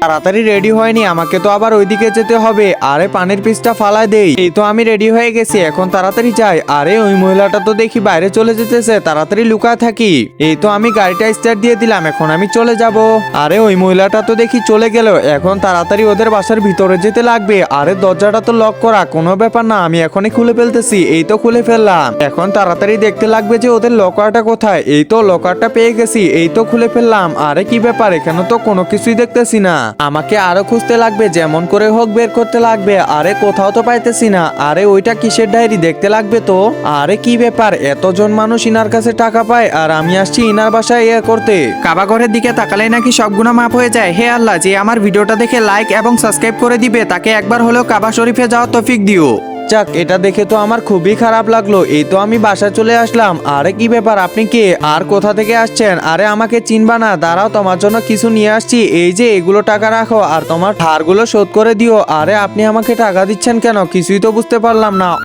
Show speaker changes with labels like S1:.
S1: তাড়াতাড়ি রেডি হয়নি, আমাকে তো আবার ওইদিকে যেতে হবে। আরে পানির পিসটা ফালায় দেই। এই তো আমি রেডি হয়ে গেছি, এখন তাড়াতাড়ি যাই। আরে ওই মহিলাটা তো দেখি বাইরে চলে যেতেছে, তাড়াতাড়ি লুকায় থাকি। এই তো আমি গাড়িটা স্টার্ট দিয়ে দিলাম, এখন আমি চলে যাব। আরে ওই মহিলাটা তো দেখি চলে গেল, এখন তাড়াতাড়ি ওদের বাসার ভিতরে যেতে লাগবে। আরে দরজাটা তো লক করা, কোনো ব্যাপার না, আমি এখনই খুলে ফেলতেছি। এই তো খুলে ফেললাম, এখন তাড়াতাড়ি দেখতে লাগবে যে ওদের লকারটা কোথায়। এই তো লকারটা পেয়ে গেছি, এই তো খুলে ফেললাম। আরে কি ব্যাপার, এখানে তো কোনো কিছুই দেখতেছি না। আমাকে আরো খুঁজতে লাগবে, যেমন করে হোক বের করতে লাগবে। আরে কোথাও তো পাইতেছি না। আরে ওইটা কিসের ডায়েরি, দেখতে লাগবে তো। আরে কি ব্যাপার, এতজন মানুষ ইনার কাছে টাকা পায় আর আমি আসছি ইনার বাসায় করতে। কাবা ঘরের দিকে তাকালেই নাকি সব গুনাহ মাফ হয়ে যায়। হে আল্লাহ, যে আমার ভিডিওটা দেখে লাইক এবং সাবস্ক্রাইব করে দিবে তাকে একবার হলেও কাবা শরীফে যাওয়ার তৌফিক দিও। যাক, এটা দেখে তো আমার খুবই খারাপ লাগলো। এই তো আমি বাসা চলে আসলাম। আরে কি ব্যাপার, আপনি কে আর কোথা থেকে আসছেন? আরে আমাকে চিনবা না, দাঁড়াও, তোমার জন্য কিছু নিয়ে আসছি। এই যে এগুলো টাকা রাখো আর তোমার ধারগুলো শোধ করে দিও। আরে আপনি আমাকে টাকা দিচ্ছেন কেন, কিছুই তো বুঝতে পারলাম না।